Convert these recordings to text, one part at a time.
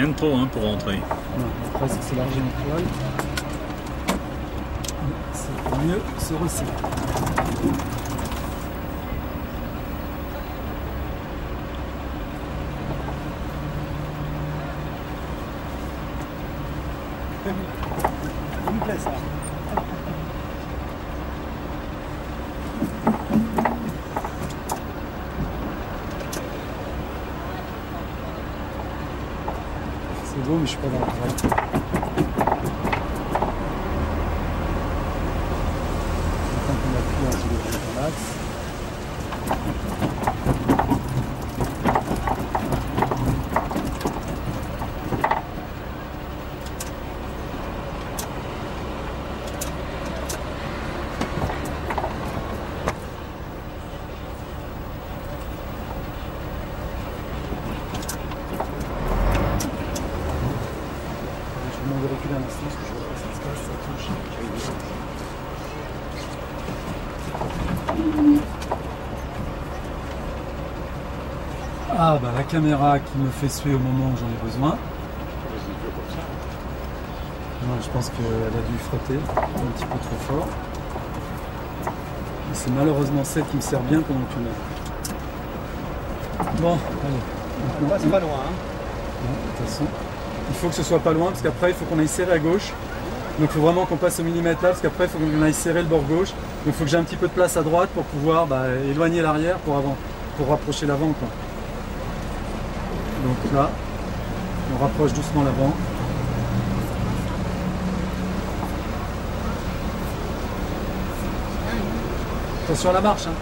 rien de trop hein, pour rentrer. Non, après ça s'élargit une toile. C'est pour mieux se resserrer. Il me plaît ça. C'est beau, mais je suis pas dans la toile. Maintenant qu'on appuie sur le relax. De reculer un instant parce que je vois pas ce qui se passe, ça touche. Ah bah la caméra qui me fait suer au moment où j'en ai besoin. Non, je pense qu'elle a dû frotter un petit peu trop fort. Et c'est malheureusement celle qui me sert bien pendant le tunnel. Bon, allez. On passe pas loin. Hein. Non, de toute façon. Il faut que ce soit pas loin parce qu'après il faut qu'on aille serrer à gauche. Donc il faut vraiment qu'on passe au millimètre là parce qu'après il faut qu'on aille serrer le bord gauche. Donc il faut que j'ai un petit peu de place à droite pour pouvoir éloigner l'arrière pour rapprocher l'avant. Donc là, on rapproche doucement l'avant. Attention à la marche. Hein.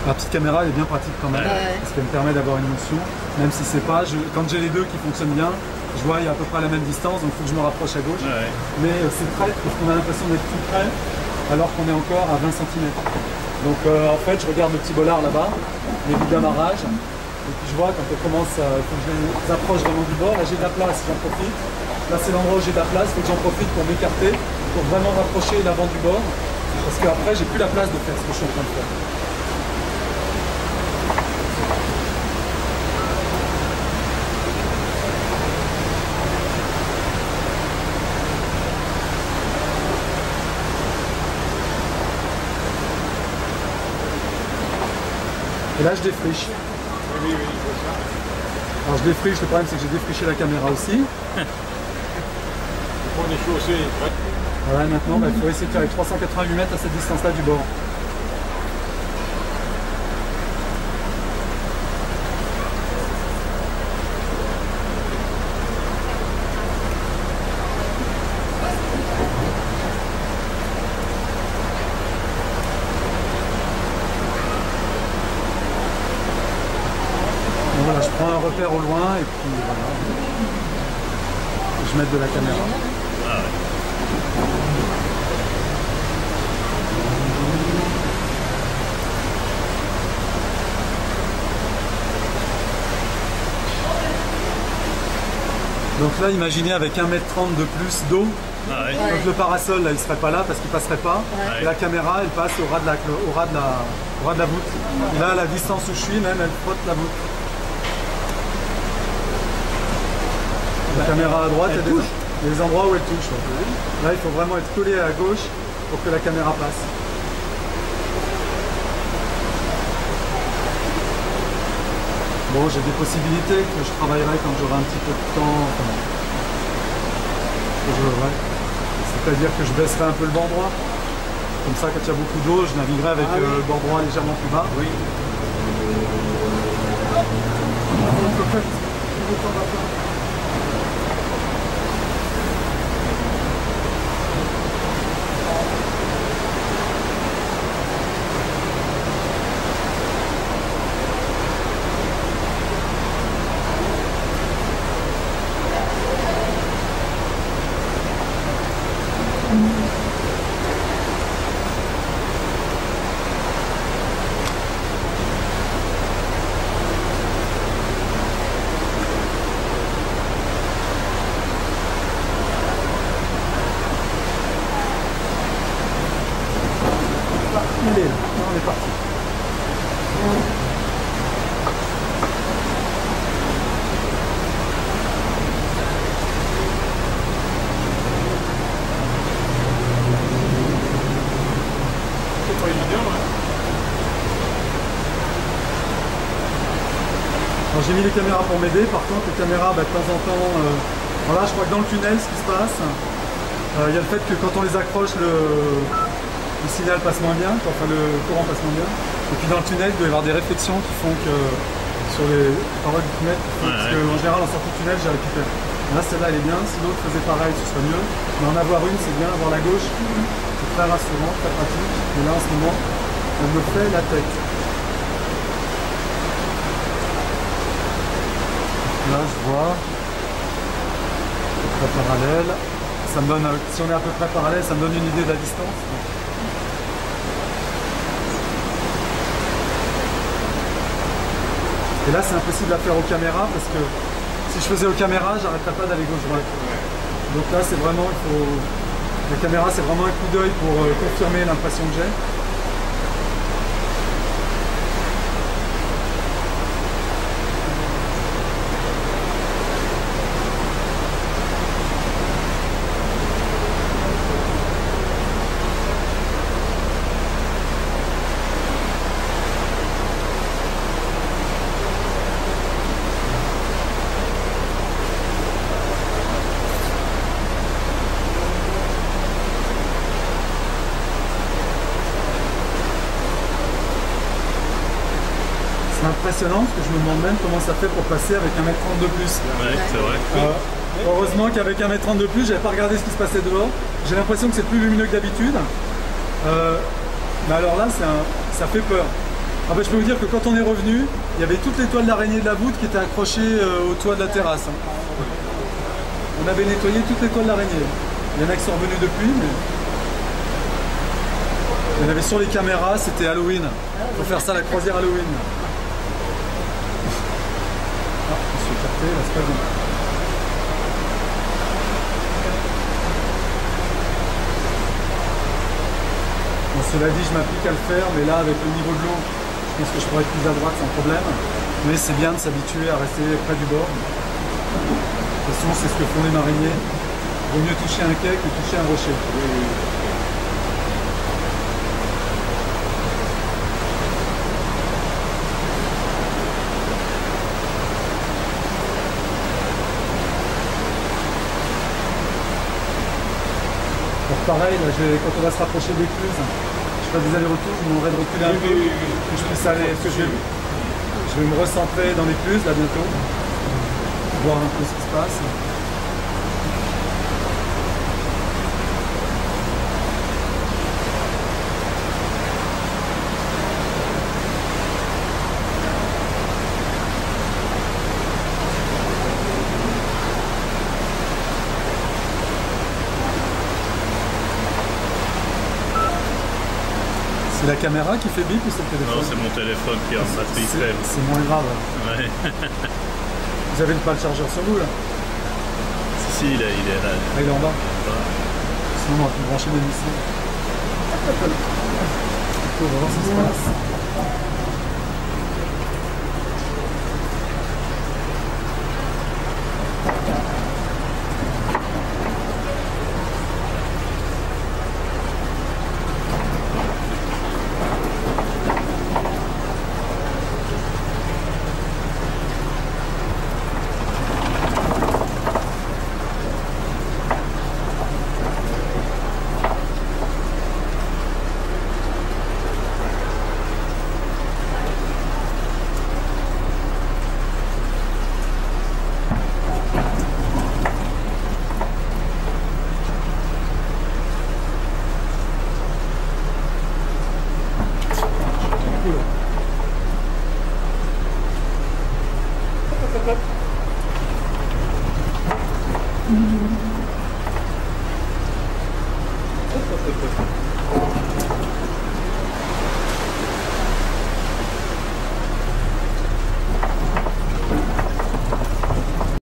La petite caméra elle est bien pratique quand même, parce qu'elle me permet d'avoir une notion, même si c'est pas, quand j'ai les deux qui fonctionnent bien, je vois il y a à peu près la même distance, donc il faut que je me rapproche à gauche, mais c'est près, parce qu'on a l'impression d'être tout près, alors qu'on est encore à 20 cm. Donc en fait je regarde le petit bolard là-bas, les bouts d'amarrage, et puis je vois quand on commence, faut que je les approche vraiment du bord, là j'ai de la place, j'en profite, là c'est l'endroit où j'ai de la place, il faut que j'en profite pour m'écarter, pour vraiment rapprocher l'avant du bord, parce qu'après j'ai plus la place de faire ce que je suis en train de faire. Et là je défriche. Oui, je vois ça. Alors je défriche, le problème c'est que j'ai défriché la caméra aussi. On est chaussé. Voilà, maintenant il faut essayer de faire les 388 mètres à cette distance-là du bord. Voilà, je prends un repère au loin et puis voilà. Je mets de la caméra. Ah ouais. Donc là, imaginez avec 1,30 m de plus d'eau. Ah ouais. Donc le parasol, là, il ne serait pas là parce qu'il ne passerait pas. Ouais. Et la caméra, elle passe au ras de la voûte. Et là, à la distance où je suis, même, elle frotte la voûte. La caméra à droite, il y a des endroits où elle touche. Là, il faut vraiment être collé à gauche pour que la caméra passe. Bon, j'ai des possibilités que je travaillerai quand j'aurai un petit peu de temps. Enfin, c'est-à-dire que je baisserai un peu le banc droit. Comme ça, quand il y a beaucoup d'eau, je naviguerai avec le banc droit légèrement plus bas. Oui. Alors j'ai mis les caméras pour m'aider, par contre les caméras de temps en temps, voilà, je crois que dans le tunnel ce qui se passe, il y a le fait que quand on les accroche le signal passe moins bien, enfin le courant passe moins bien. Et puis dans le tunnel il doit y avoir des réflexions qui font que sur les parois du tunnel, parce qu'en général en sortie de tunnel j'ai récupéré. Là celle-là elle est bien, si l'autre faisait pareil ce serait mieux. Mais en avoir une c'est bien, avoir la gauche, c'est très rassurant, très pratique. Mais là en ce moment, elle me fait la tête. Là je vois, à peu près parallèle, ça me donne, si on est à peu près parallèle, ça me donne une idée de la distance. Et là c'est impossible à faire aux caméras parce que si je faisais aux caméras, j'arrêterais pas d'aller gauche-droite. Donc là c'est vraiment, la caméra c'est vraiment un coup d'œil pour confirmer l'impression que j'ai. C'est impressionnant parce que je me demande même comment ça fait pour passer avec 1m30 de plus. Ouais, c'est vrai. Heureusement qu'avec 1m30 de plus, j'avais pas regardé ce qui se passait dehors. J'ai l'impression que c'est plus lumineux que d'habitude. Mais alors là, ça fait peur. Ah ben, je peux vous dire que quand on est revenu, il y avait toutes les toiles d'araignée de la voûte qui étaient accrochées au toit de la terrasse. On avait nettoyé toutes les toiles d'araignée. Il y en a qui sont revenus depuis, mais... Il y en avait sur les caméras, c'était Halloween. Il faut faire ça à la croisière Halloween. Ah, je suis écarté, là c'est pas bon. Bon, cela dit, je m'applique à le faire, mais là, avec le niveau de l'eau, je pense que je pourrais être plus à droite sans problème. Mais c'est bien de s'habituer à rester près du bord. De toute façon, c'est ce que font les mariniers. Il vaut mieux toucher un quai que toucher un rocher. Pareil, là, quand on va se rapprocher des l'écluse, je fais des allers-retours, je me demanderai de reculer un peu, que je puisse aller, parce que je vais me recentrer dans l'écluse là bientôt, voir un peu ce qui se passe. C'est la caméra qui fait bip ou c'est le téléphone? Non, c'est mon téléphone qui est en batterie faible. C'est moins grave. Ouais. Vous avez pas le chargeur sur vous là? Si, il est là. Ah, il est en bas? Ouais. Sinon on va plus brancher des missiles. On va voir ce qui se passe.